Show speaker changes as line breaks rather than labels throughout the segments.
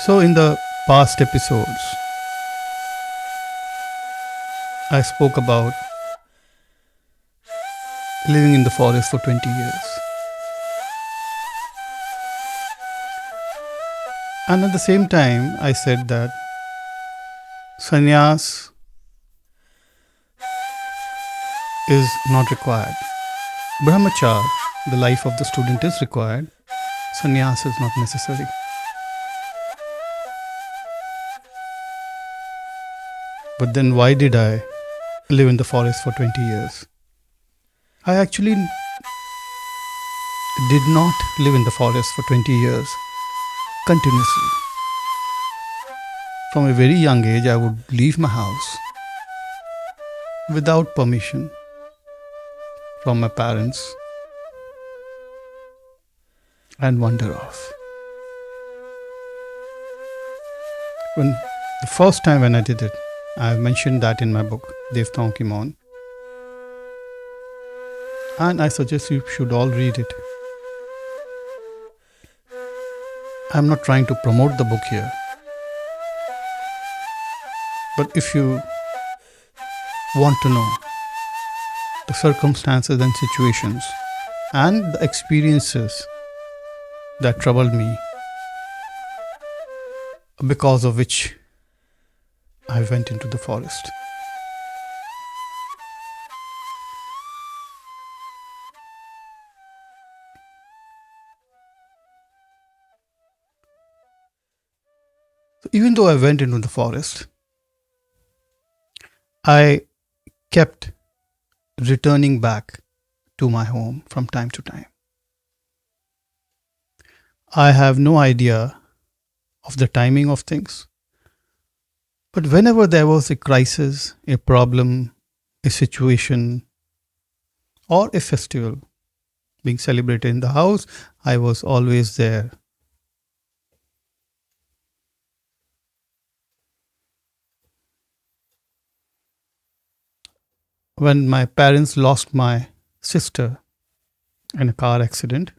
So, in the past episodes, I spoke about living in the forest for 20 years. And at the same time, I said that sannyas is not required. Brahmachar, the life of the student, is required. Sannyas is not necessary. But then why did I live in the forest for 20 years? I actually did not live in the forest for 20 years continuously. From a very young age, I would leave my house without permission from my parents and wander off. When the first time when I did it, I mentioned that in my book, Devtaon Ki Maun. And I suggest you should all read it. I'm not trying to promote the book here. But if you want to know the circumstances and situations and the experiences that troubled me, because of which I went into the forest. So even though I went into the forest, I kept returning back to my home from time to time. I have no idea of the timing of things, but whenever there was a crisis, a problem, a situation, or a festival being celebrated in the house, I was always there. When my parents lost my sister in a car accident,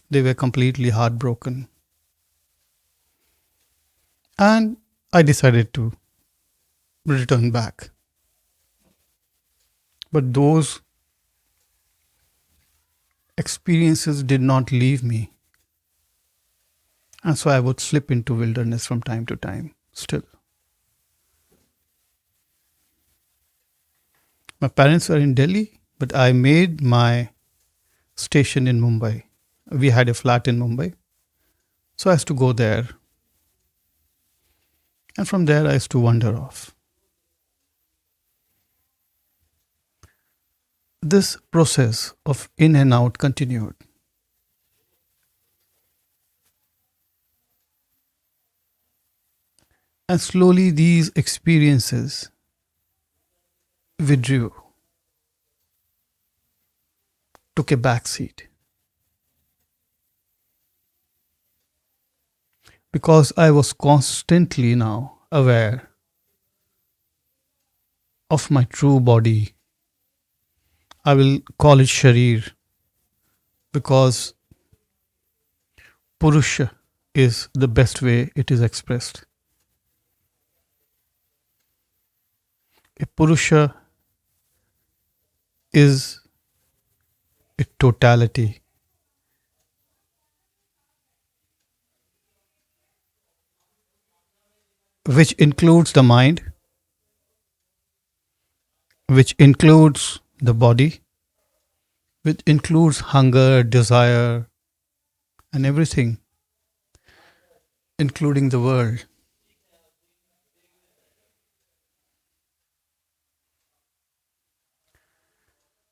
they were completely heartbroken. And I decided to return back. But those experiences did not leave me. And so I would slip into wilderness from time to time still. My parents were in Delhi, but I made my station in Mumbai. We had a flat in Mumbai. So I used to go there. And from there I used to wander off. This process of in and out continued. And slowly these experiences withdrew, took a back seat. Because I was constantly now aware of my true body. I will call it Sharir because Purusha is the best way it is expressed. A Purusha is a totality. Which includes the mind, which includes the body, which includes hunger, desire, and everything, including the world.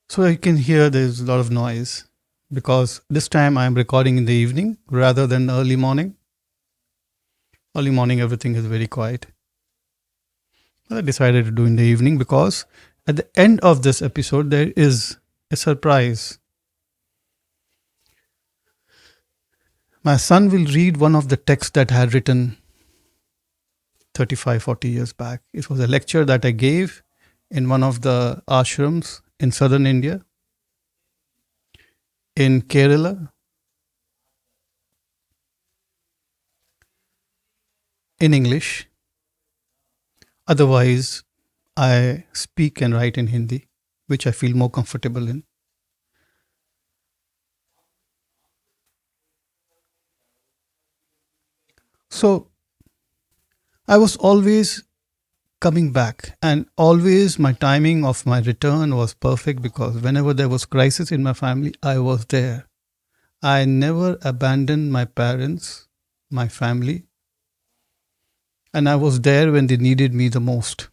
So you can hear there's a lot of noise because this time I'm recording in the evening rather than early morning. Early morning, everything is very quiet. I decided to do in the evening because at the end of this episode, there is a surprise. My son will read one of the texts that I had written 35, 40 years back. It was a lecture that I gave in one of the ashrams in southern India, in Kerala. in English. Otherwise, I speak and write in Hindi, which I feel more comfortable in. So I was always coming back, and always my timing of my return was perfect because whenever there was crisis in my family, I was there. I never abandoned my parents, my family, and I was there when they needed me the most.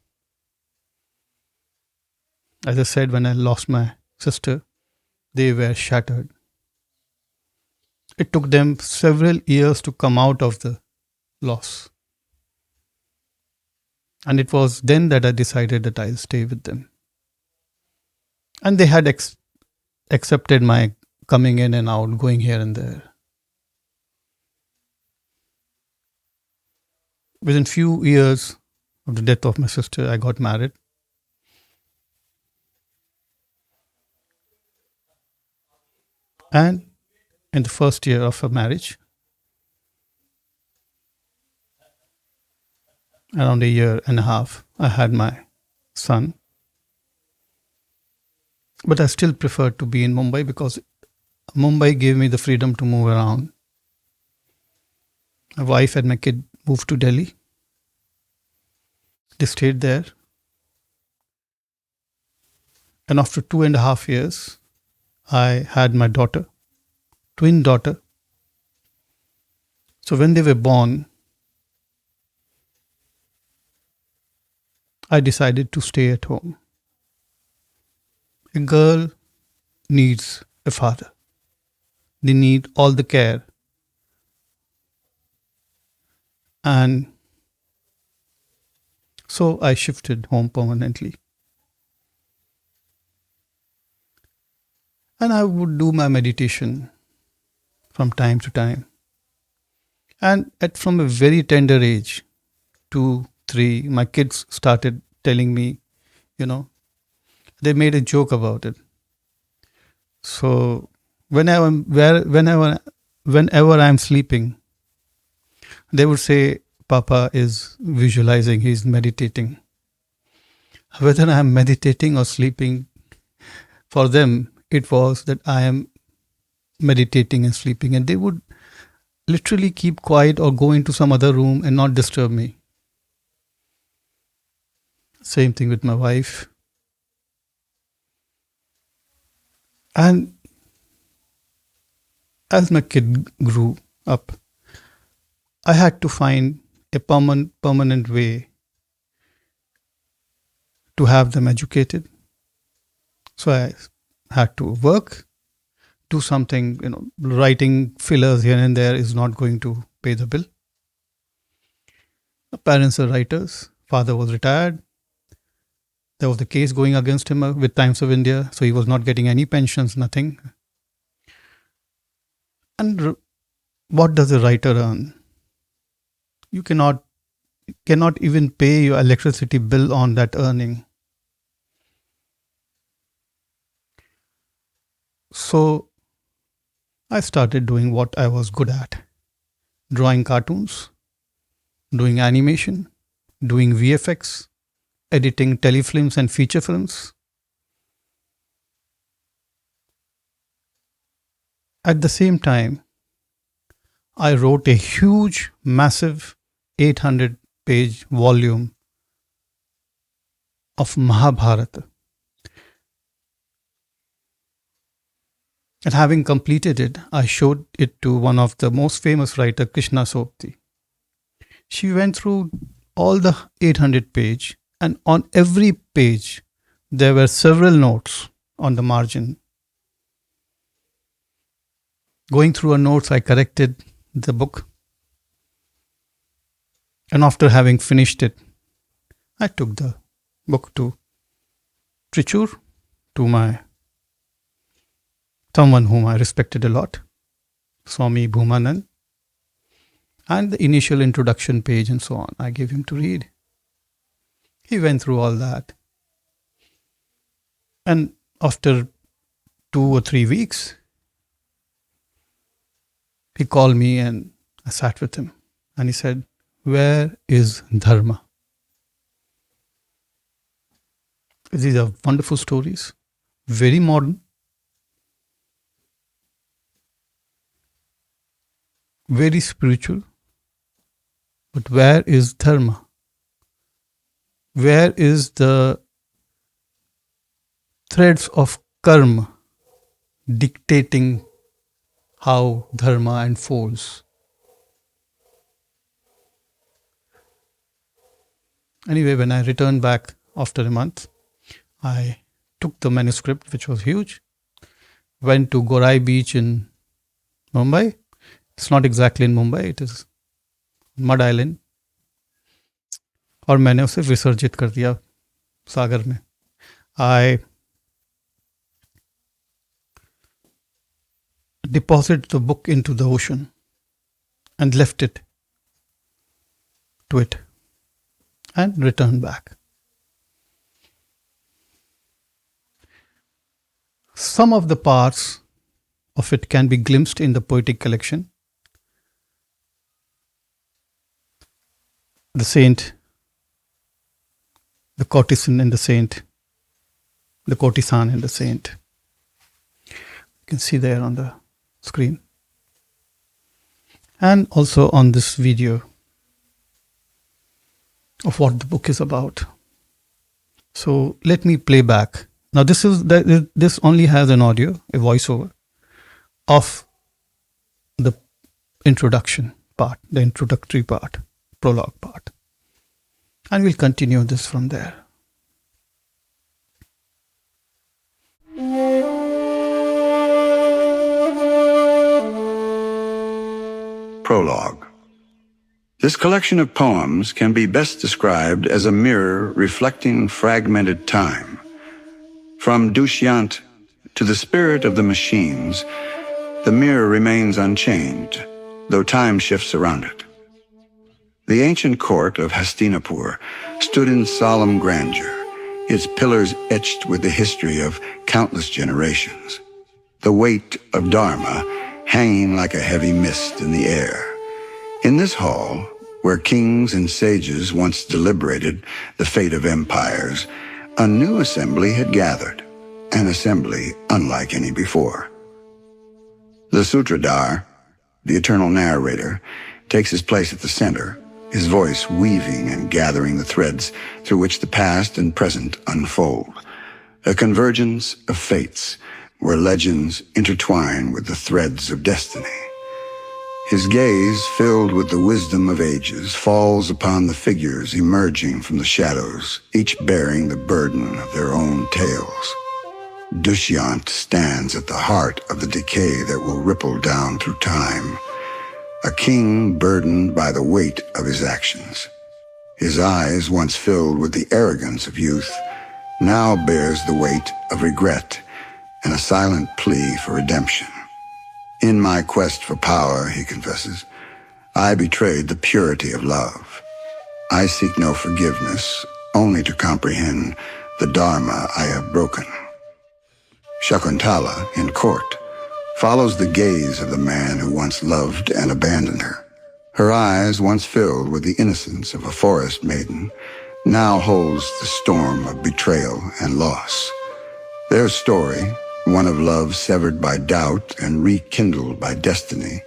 As I said, when I lost my sister, they were shattered. It took them several years to come out of the loss. And it was then that I decided that I'll stay with them. And they had accepted my coming in and out, going here and there. Within few years of the death of my sister, I got married. And in the first year of her marriage, around a year and a half, I had my son. But I still preferred to be in Mumbai because Mumbai gave me the freedom to move around. My wife and my kid moved to Delhi. They stayed there. And after 2.5 years, I had my daughter, twin daughter. So when they were born, I decided to stay at home. A girl needs a father. They need all the care. And so I shifted home permanently. And I would do my meditation from time to time. And from a very tender age, 2, 3, my kids started telling me, they made a joke about it. So whenever I'm sleeping, they would say, Papa is visualizing, he's meditating. Whether I'm meditating or sleeping, for them, it was that I am meditating and sleeping. And they would literally keep quiet or go into some other room and not disturb me. Same thing with my wife. And as my kid grew up, I had to find a permanent way to have them educated. So I had to work, do something, writing fillers here and there is not going to pay the bill. My parents are writers. Father was retired. There was a case going against him with Times of India, so he was not getting any pensions, nothing. And what does a writer earn? You cannot even pay your electricity bill on that earning. So I started doing what I was good at: drawing cartoons, doing animation, doing VFX, editing telefilms and feature films. At the same time, I wrote a huge, massive 800-page volume of Mahabharata. And having completed it, I showed it to one of the most famous writer, Krishna Sopti. She went through all the 800-page, and on every page, there were several notes on the margin. Going through her notes, I corrected the book. And after having finished it, I took the book to Trichur, to someone whom I respected a lot, Swami Bhumanand, and the initial introduction page and so on. I gave him to read. He went through all that. And after 2 or 3 weeks, he called me and I sat with him. And he said, Where is Dharma? These are wonderful stories, very modern, very spiritual. But where is Dharma? Where is the threads of karma dictating how Dharma unfolds? Anyway, when I returned back after a month, I took the manuscript, which was huge, went to Gorai Beach in Mumbai. It's not exactly in Mumbai, it is Mud Island. और मैंने उसे विसर्जित कर दिया सागर में. I deposited the book into the ocean and left it to it and returned back. Some of the parts of it can be glimpsed in the poetic collection. The saint, the courtesan and the saint, the courtesan and the saint. You can see there on the screen. And also on this video of what the book is about. So let me play back. Now this only has an audio, a voiceover of the introduction part, the introductory part, prologue part. And we'll continue this from there.
Prologue. This collection of poems can be best described as a mirror reflecting fragmented time. From Dushyant to the spirit of the machines, the mirror remains unchanged, though time shifts around it. The ancient court of Hastinapur stood in solemn grandeur, its pillars etched with the history of countless generations. The weight of Dharma hanging like a heavy mist in the air. In this hall, where kings and sages once deliberated the fate of empires, a new assembly had gathered, an assembly unlike any before. The Sutradhar, the eternal narrator, takes his place at the center, his voice weaving and gathering the threads through which the past and present unfold. A convergence of fates, where legends intertwine with the threads of destiny. His gaze, filled with the wisdom of ages, falls upon the figures emerging from the shadows, each bearing the burden of their own tales. Dushyant stands at the heart of the decay that will ripple down through time, a king burdened by the weight of his actions. His eyes, once filled with the arrogance of youth, now bears the weight of regret and a silent plea for redemption. In my quest for power, he confesses, I betrayed the purity of love. I seek no forgiveness, only to comprehend the Dharma I have broken. Shakuntala, in court, follows the gaze of the man who once loved and abandoned her. Her eyes, once filled with the innocence of a forest maiden, now holds the storm of betrayal and loss. Their story, one of love severed by doubt and rekindled by destiny,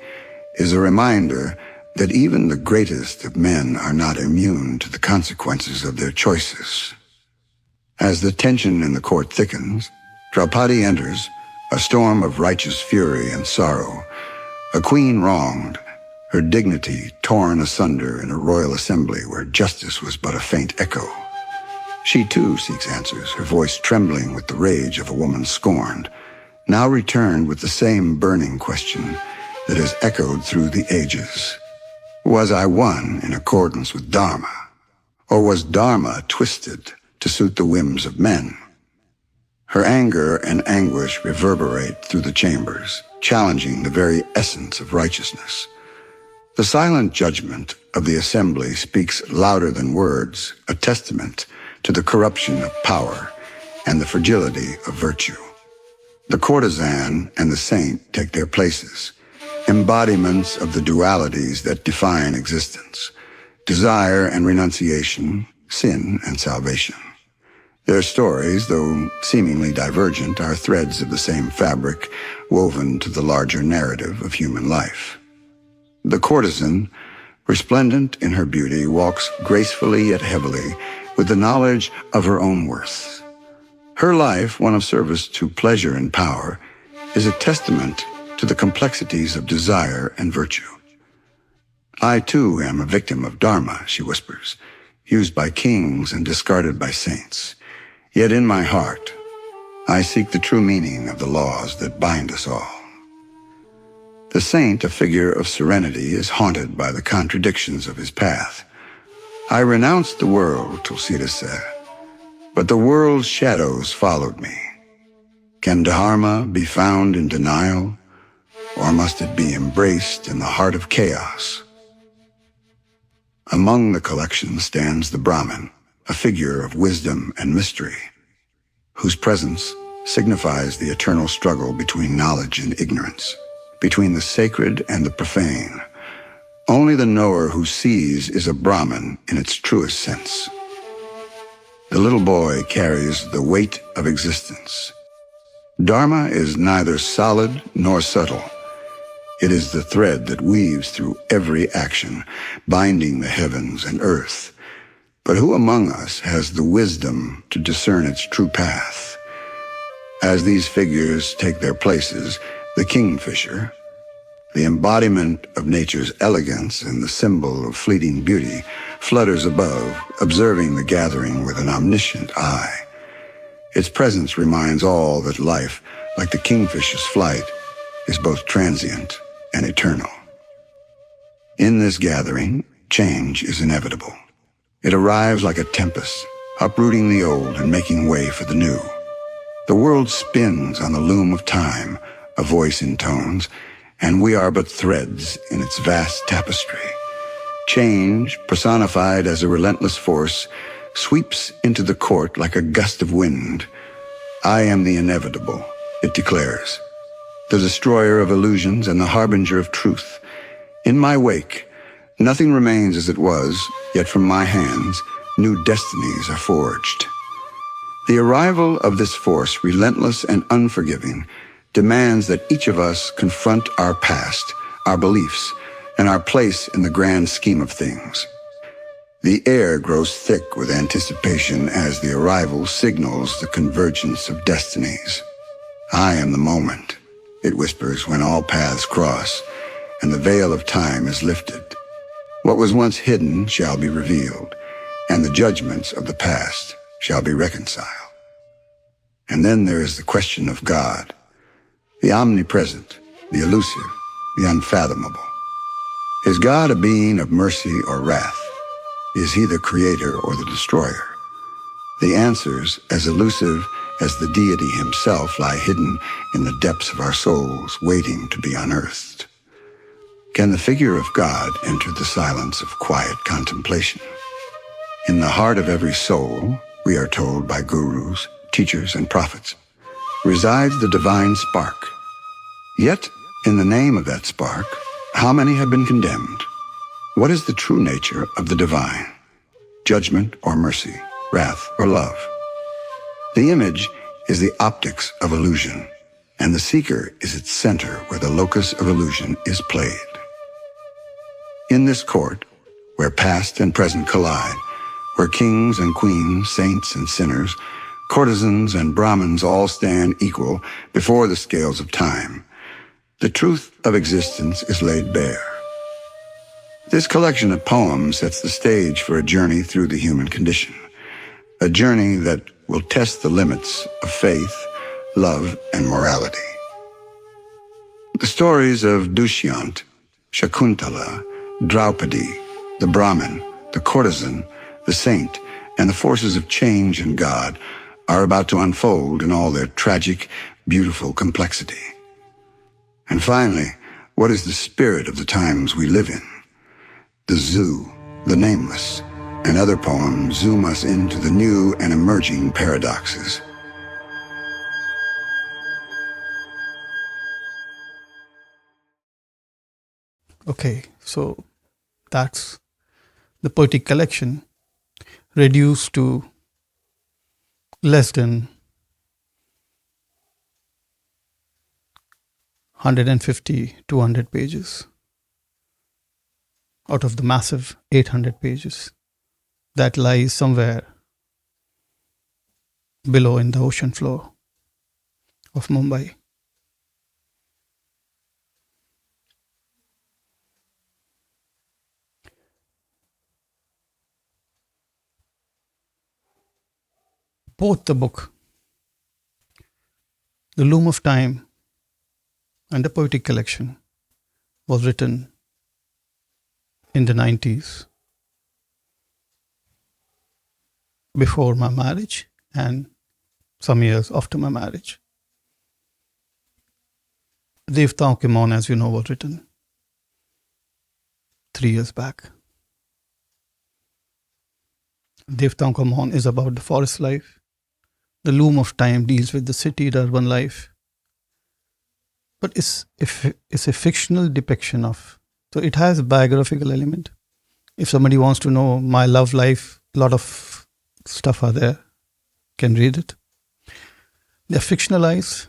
is a reminder that even the greatest of men are not immune to the consequences of their choices. As the tension in the court thickens, Draupadi enters, a storm of righteous fury and sorrow, a queen wronged, her dignity torn asunder in a royal assembly where justice was but a faint echo. She too seeks answers, her voice trembling with the rage of a woman scorned, now returned with the same burning question that has echoed through the ages. Was I one in accordance with Dharma, or was Dharma twisted to suit the whims of men? Her anger and anguish reverberate through the chambers, challenging the very essence of righteousness. The silent judgment of the assembly speaks louder than words, a testament to the corruption of power and the fragility of virtue. The courtesan and the saint take their places, embodiments of the dualities that define existence. desire and renunciation, sin and salvation. Their stories, though seemingly divergent, are threads of the same fabric woven to the larger narrative of human life. The courtesan, resplendent in her beauty, walks gracefully yet heavily with the knowledge of her own worth. Her life, one of service to pleasure and power, is a testament to the complexities of desire and virtue. I, too, am a victim of dharma, she whispers, used by kings and discarded by saints. Yet in my heart, I seek the true meaning of the laws that bind us all. The saint, a figure of serenity, is haunted by the contradictions of his path. I renounced the world, Tulsida said, but the world's shadows followed me. Can dharma be found in denial, or must it be embraced in the heart of chaos? Among the collection stands the Brahmin, a figure of wisdom and mystery, whose presence signifies the eternal struggle between knowledge and ignorance, between the sacred and the profane. Only the knower who sees is a Brahmin in its truest sense. The little boy carries the weight of existence. Dharma is neither solid nor subtle. It is the thread that weaves through every action, binding the heavens and earth. But who among us has the wisdom to discern its true path? As these figures take their places, the kingfisher, the embodiment of nature's elegance and the symbol of fleeting beauty, flutters above, observing the gathering with an omniscient eye. Its presence reminds all that life, like the kingfisher's flight, is both transient and eternal. In this gathering, change is inevitable. It arrives like a tempest, uprooting the old and making way for the new. The world spins on the loom of time, a voice intones, and we are but threads in its vast tapestry. Change, personified as a relentless force, sweeps into the court like a gust of wind. I am the inevitable, it declares, the destroyer of illusions and the harbinger of truth. In my wake, nothing remains as it was, yet from my hands, new destinies are forged. The arrival of this force, relentless and unforgiving, demands that each of us confront our past, our beliefs, and our place in the grand scheme of things. The air grows thick with anticipation as the arrival signals the convergence of destinies. I am the moment, it whispers when all paths cross and the veil of time is lifted. What was once hidden shall be revealed, and the judgments of the past shall be reconciled. And then there is the question of God, the omnipresent, the elusive, the unfathomable. Is God a being of mercy or wrath? Is he the creator or the destroyer? The answers, as elusive as the deity himself, lie hidden in the depths of our souls, waiting to be unearthed. Can the figure of God enter the silence of quiet contemplation? In the heart of every soul, we are told by gurus, teachers, and prophets, resides the divine spark. Yet, in the name of that spark, how many have been condemned? What is the true nature of the divine? Judgment or mercy, wrath or love? The image is the optics of illusion, and the seeker is its center where the locus of illusion is played. In this court, where past and present collide, where kings and queens, saints and sinners, courtesans and Brahmins all stand equal before the scales of time, the truth of existence is laid bare. This collection of poems sets the stage for a journey through the human condition, a journey that will test the limits of faith, love, and morality. The stories of Dushyant, Shakuntala, Draupadi, the Brahmin, the courtesan, the saint, and the forces of change and God are about to unfold in all their tragic, beautiful complexity. And finally, what is the spirit of the times we live in? The zoo, the nameless, and other poems zoom us into the new and emerging paradoxes.
Okay, so that's the poetic collection reduced to less than 150, 200 pages out of the massive 800 pages that lies somewhere below in the ocean floor of Mumbai. Both the book, The Loom of Time, and the poetic collection was written in the 90s, before my marriage and some years after my marriage. Devtaon Ke Maun, as you know, was written 3 years back. Devtaon Ka Maun is about the forest life. The Loom of Time deals with the city, the urban life. But it's a fictional depiction of, so it has a biographical element. If somebody wants to know my love life, a lot of stuff are there, can read it. They're fictionalized,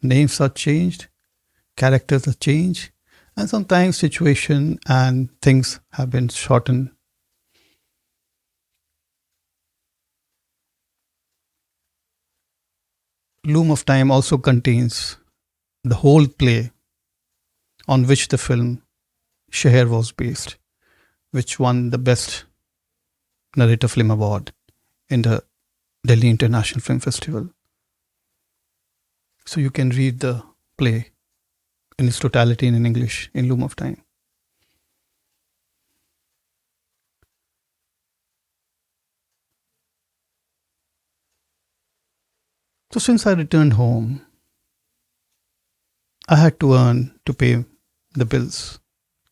names are changed, characters are changed, and sometimes situation and things have been shortened. Loom of Time also contains the whole play on which the film Sheher was based, which won the Best Narrative Film Award in the Delhi International Film Festival. So you can read the play in its totality in English in Loom of Time. So since I returned home, I had to earn to pay the bills,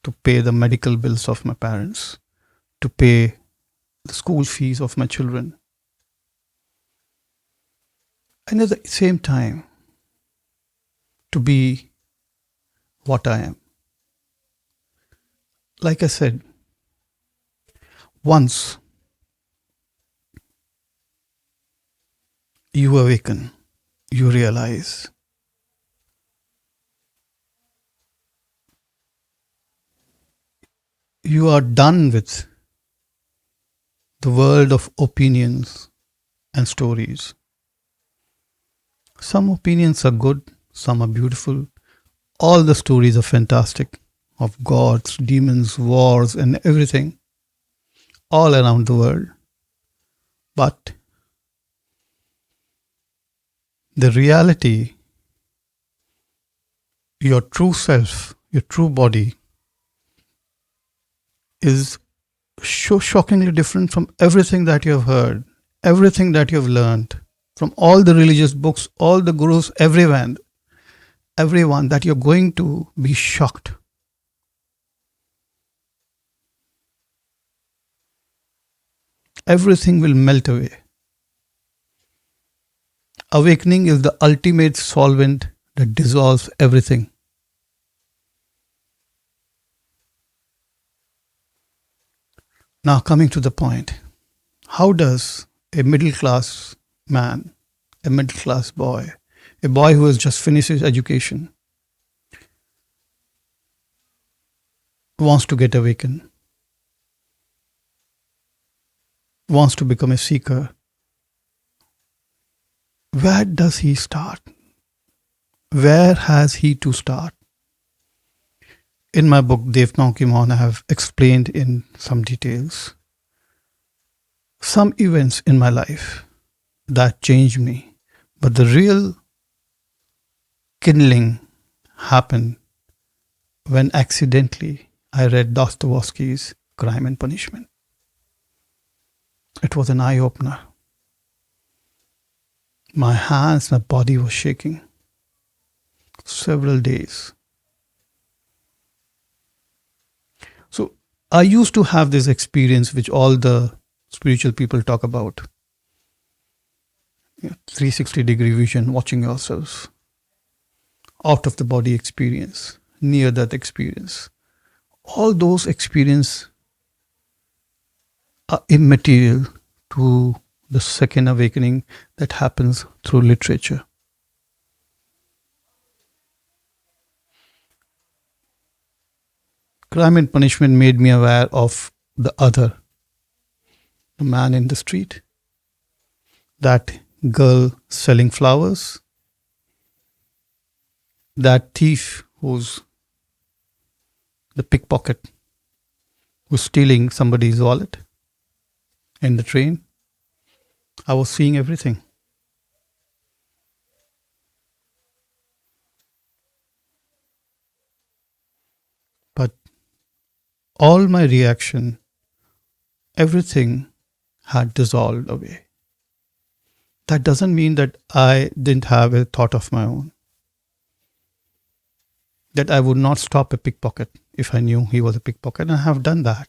to pay the medical bills of my parents, to pay the school fees of my children. And at the same time, to be what I am. Like I said, once you awaken, you realize you are done with the world of opinions and stories. Some opinions are good, some are beautiful. All the stories are fantastic, of gods, demons, wars, and everything, all around the world. But the reality, your true self, your true body, is so shockingly different from everything that you have heard, everything that you have learned, from all the religious books, all the gurus, everyone, that you're going to be shocked. Everything will melt away. Awakening is the ultimate solvent that dissolves everything. Now, coming to the point, how does a middle class man, a middle class boy, a boy who has just finished his education, wants to get awakened, wants to become a seeker, where does he start? Where has he to start? In my book, Devtaon Ke Maun, I have explained in some details some events in my life that changed me. But the real kindling happened when accidentally I read Dostoevsky's Crime and Punishment. It was an eye-opener. My hands, my body was shaking several days. So I used to have this experience which all the spiritual people talk about. 360-degree vision, watching yourselves, out of the body experience, near death experience. All those experiences are immaterial to the second awakening that happens through literature. Crime and Punishment made me aware of the other, the man in the street, that girl selling flowers, that thief who's the pickpocket who's stealing somebody's wallet in the train. I was seeing everything. But all my reaction, everything had dissolved away. That doesn't mean that I didn't have a thought of my own, that I would not stop a pickpocket if I knew he was a pickpocket, and I have done that.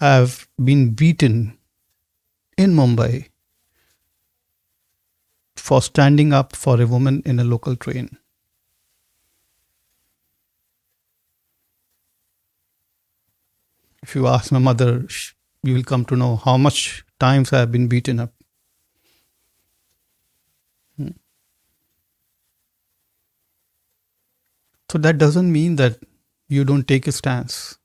I have been beaten in Mumbai for standing up for a woman in a local train. If you ask my mother, you will come to know how much times I have been beaten up. So that doesn't mean that you don't take a stance.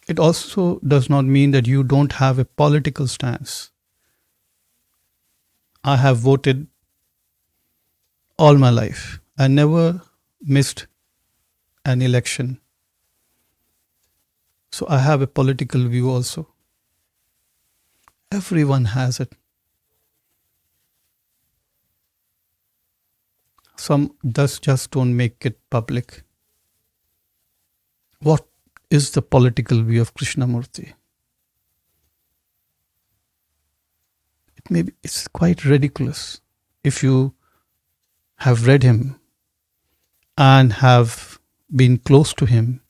It also does not mean that you don't have a political stance. I have voted all my life. I never missed an election. So I have a political view also. Everyone has it. Some just don't make it public. What is the political view of Krishnamurti? It's quite ridiculous if you have read him and have been close to him,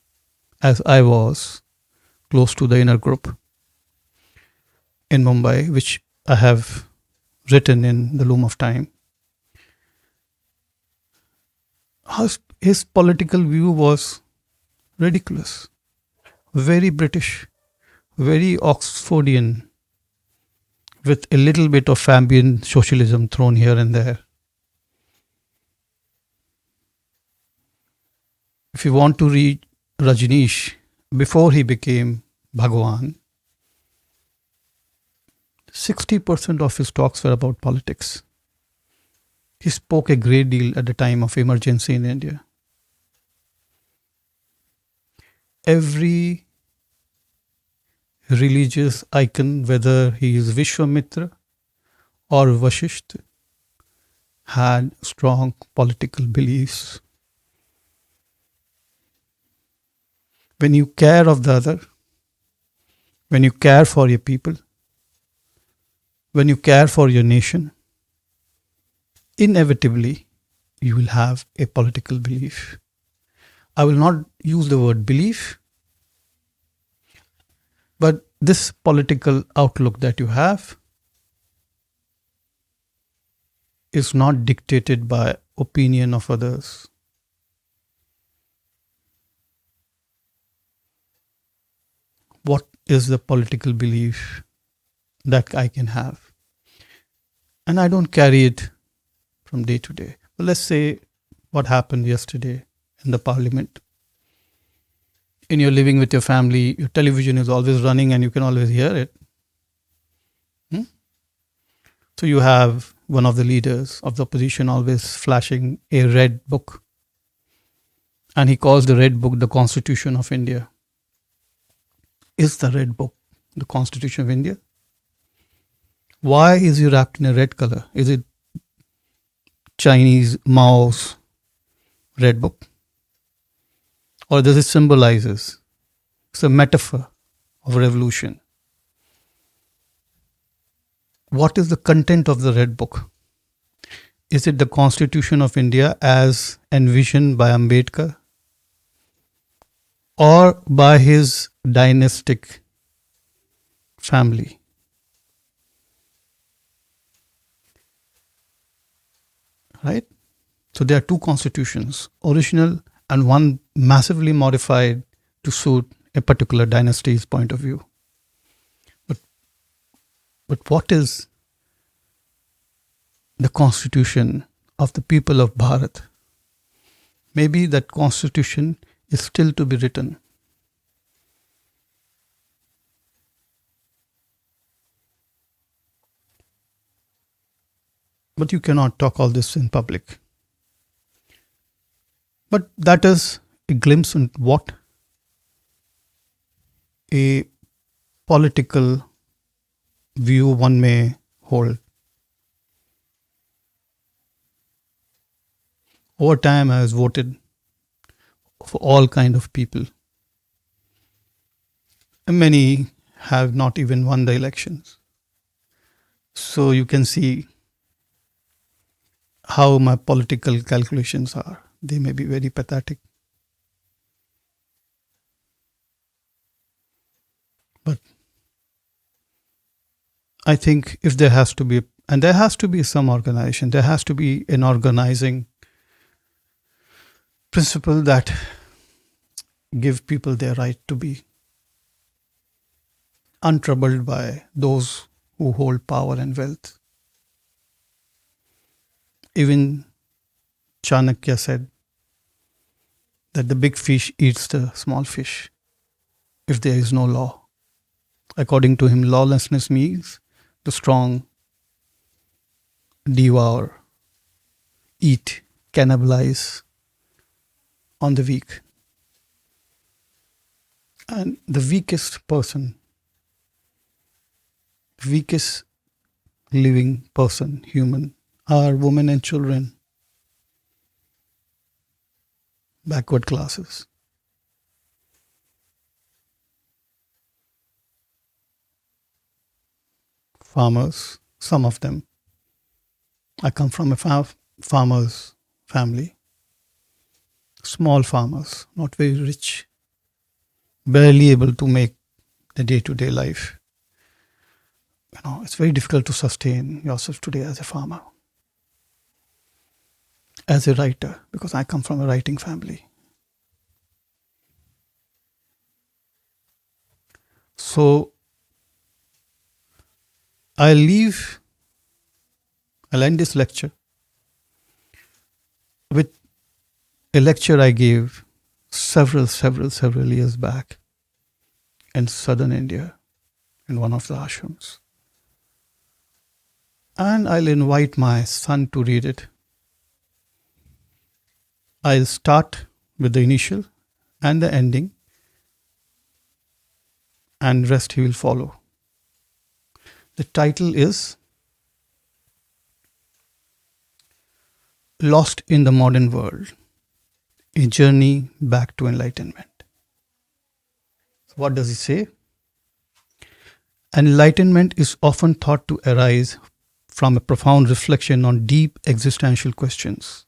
as I was close to the inner group in Mumbai, which I have written in The Loom of Time. His political view was ridiculous, very British, very Oxfordian, with a little bit of Fabian socialism thrown here and there. If you want to read Rajneesh before he became Bhagwan, 60% of his talks were about politics. He spoke a great deal at the time of emergency in India. Every religious icon, whether he is Vishwamitra or Vasishtha, had strong political beliefs. When you care of the other, when you care for your people, when you care for your nation, inevitably you will have a political belief. I will not use the word belief, but this political outlook that you have is not dictated by opinion of others. What is the political belief that I can have? And I don't carry it from day to day. But let's say what happened yesterday in the parliament. In your living with your family, your television is always running and you can always hear it. So you have one of the leaders of the opposition always flashing a red book. And he calls the red book the Constitution of India. Is the red book the Constitution of India? Why is he wrapped in a red color? Is it Chinese Mao's red book? Or does it symbolizes? It's a metaphor of revolution. What is the content of the red book? Is it the Constitution of India as envisioned by Ambedkar? Or by his dynastic family? Right? So there are two constitutions, original and one massively modified to suit a particular dynasty's point of view. But, but what is the constitution of the people of Bharat? Maybe that constitution is still to be written. But you cannot talk all this in public. But that is a glimpse into what a political view one may hold. Over time, I has voted for all kind of people. And many have not even won the elections. So you can see how my political calculations are. They may be very pathetic. But I think if there has to be, and there has to be some organization, there has to be an organizing principle that give people their right to be untroubled by those who hold power and wealth. Even Chanakya said that the big fish eats the small fish if there is no law. According to him, lawlessness means the strong devour, eat, cannibalize on the weak. And the weakest person, weakest living person, human, are women and children, backward classes. Farmers, some of them. I come from a farmer's family. Small farmers, not very rich, barely able to make the day-to-day life. It's very difficult to sustain yourself today as a farmer. As a writer, because I come from a writing family. So I'll end this lecture with a lecture I gave several years back in southern India, in one of the ashrams. And I'll invite my son to read it. I'll start with the initial and the ending, and rest he will follow. The title is Lost in the Modern World, a Journey Back to Enlightenment. What does he say? Enlightenment is often thought to arise from a profound reflection on deep existential questions,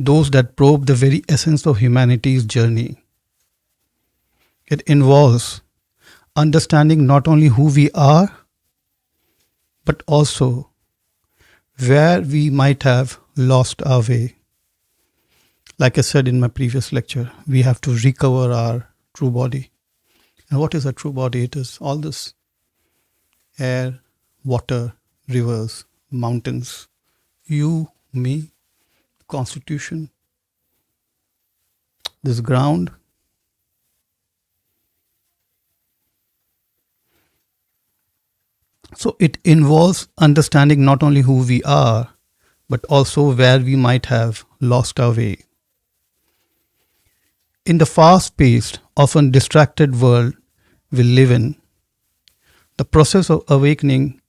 those that probe the very essence of humanity's journey. It involves understanding not only who we are, but also where we might have lost our way. Like I said in my previous lecture, we have to recover our true body. And what is a true body? It is all this air, water, rivers, mountains, you, me, constitution, this ground. So it involves understanding not only who we are, but also where we might have lost our way. In the fast-paced, often distracted world we live in, the process of awakening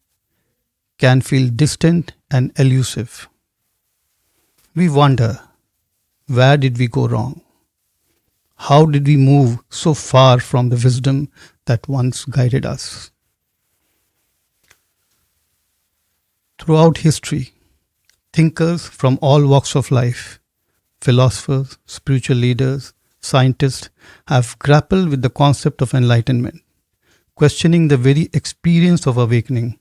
can feel distant and elusive. We wonder, where did we go wrong? How did we move so far from the wisdom that once guided us? Throughout history, thinkers from all walks of life, philosophers, spiritual leaders, scientists, have grappled with the concept of enlightenment, questioning the very experience of awakening,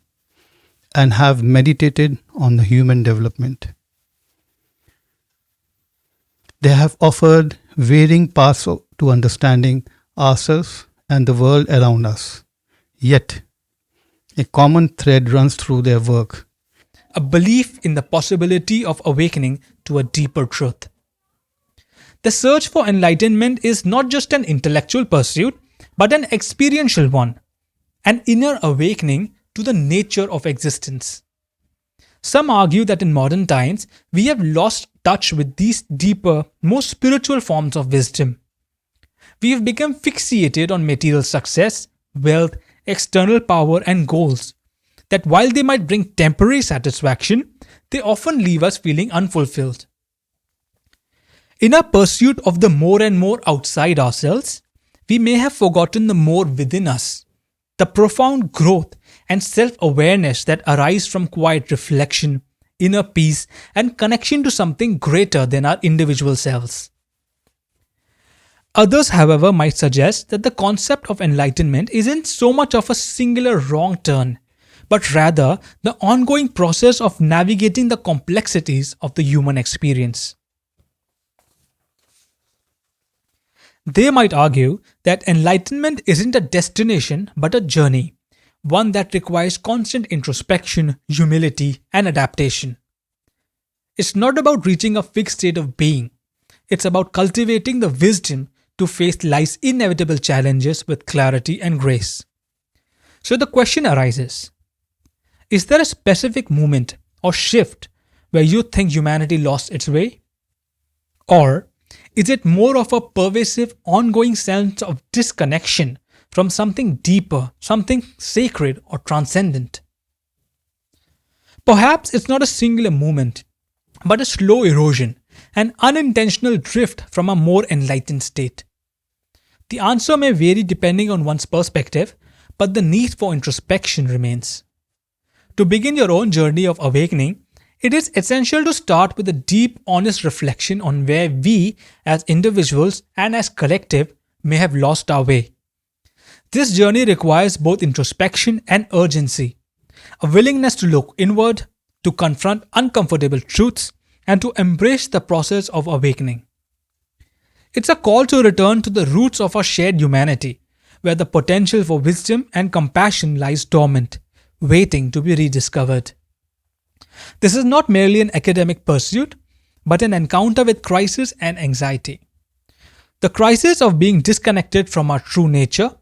and have meditated on the human development. They have offered varying paths to understanding ourselves and the world around us. Yet, a common thread runs through their work.
A belief in the possibility of awakening to a deeper truth. The search for enlightenment is not just an intellectual pursuit, but an experiential one, an inner awakening to the nature of existence. Some argue that in modern times, we have lost touch with these deeper, more spiritual forms of wisdom. We have become fixated on material success, wealth, external power, and goals, that while they might bring temporary satisfaction, they often leave us feeling unfulfilled. In our pursuit of the more and more outside ourselves, we may have forgotten the more within us, the profound growth and self awareness that arise from quiet reflection, inner peace, and connection to something greater than our individual selves. Others, however, might suggest that the concept of enlightenment isn't so much of a singular wrong turn, but rather the ongoing process of navigating the complexities of the human experience. They might argue that enlightenment isn't a destination but a journey, one that requires constant introspection, humility, and adaptation. It's not about reaching a fixed state of being, it's about cultivating the wisdom to face life's inevitable challenges with clarity and grace. So the question arises, is there a specific moment or shift where you think humanity lost its way? Or is it more of a pervasive, ongoing sense of disconnection from something deeper, something sacred or transcendent? Perhaps it's not a singular moment, but a slow erosion, an unintentional drift from a more enlightened state. The answer may vary depending on one's perspective, but the need for introspection remains. To begin your own journey of awakening, it is essential to start with a deep, honest reflection on where we, as individuals and as collective, may have lost our way. This journey requires both introspection and urgency, a willingness to look inward, to confront uncomfortable truths, and to embrace the process of awakening. It's a call to return to the roots of our shared humanity, where the potential for wisdom and compassion lies dormant, waiting to be rediscovered. This is not merely an academic pursuit, but an encounter with crisis and anxiety. The crisis of being disconnected from our true nature,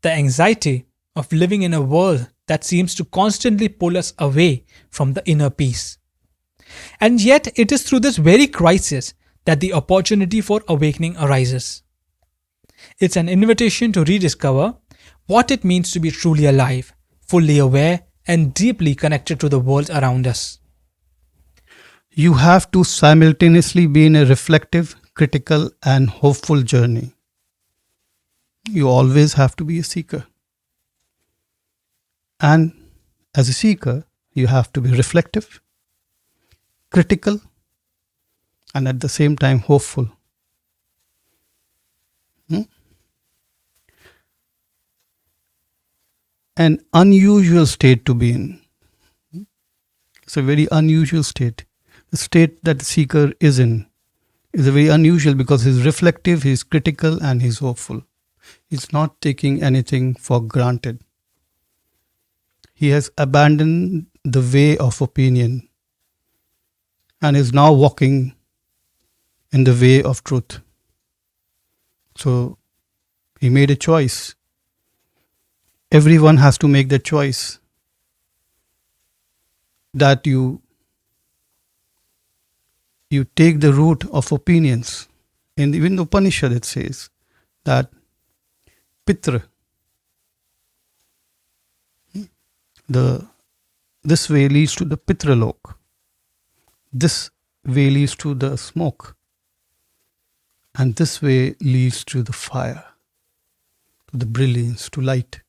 the anxiety of living in a world that seems to constantly pull us away from the inner peace. And yet, it is through this very crisis that the opportunity for awakening arises. It's an invitation to rediscover what it means to be truly alive, fully aware, and deeply connected to the world around us.
You have to simultaneously be in a reflective, critical, and hopeful journey. You always have to be a seeker. And as a seeker, you have to be reflective, critical, and at the same time hopeful. An unusual state to be in. It's a very unusual state. The state that the seeker is in is a very unusual because he's reflective, he's critical, and he's hopeful. He's not taking anything for granted. He has abandoned the way of opinion and is now walking in the way of truth. So he made a choice. Everyone has to make that choice that you take the route of opinions. And even the Upanishad it says that Pitra, this way leads to the Pitralok. This way leads to the smoke. And this way leads to the fire, to the brilliance, to light.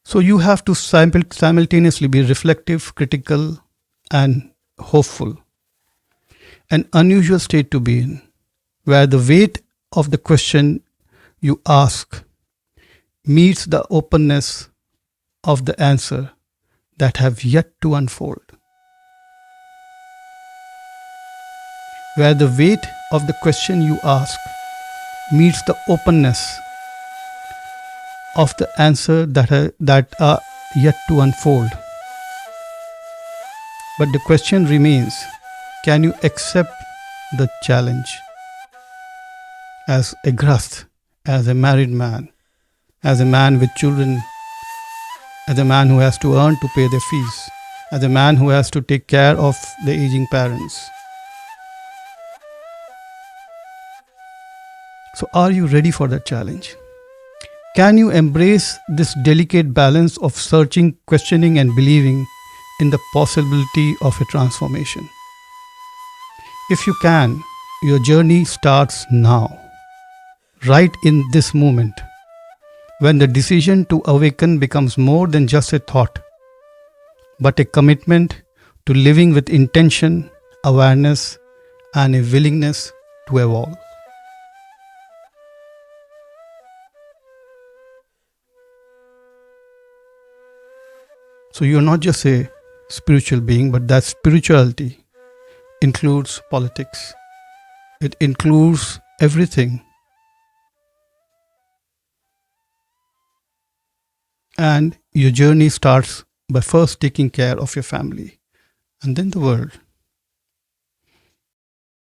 So you have to simultaneously be reflective, critical, and hopeful. An unusual state to be in, where the weight of the question you ask meets the openness of the answer that have yet to unfold, where the weight of the question you ask meets the openness of the answer that are yet to unfold. But the question remains, can you accept the challenge as a grahst, as a married man, as a man with children, as a man who has to earn to pay their fees, as a man who has to take care of the aging parents? So, are you ready for that challenge? Can you embrace this delicate balance of searching, questioning, and believing in the possibility of a transformation? If you can, your journey starts now, right in this moment, when the decision to awaken becomes more than just a thought, but a commitment to living with intention, awareness, and a willingness to evolve. So you're not just a spiritual being, but that spirituality includes politics. It includes everything. And your journey starts by first taking care of your family and then the world.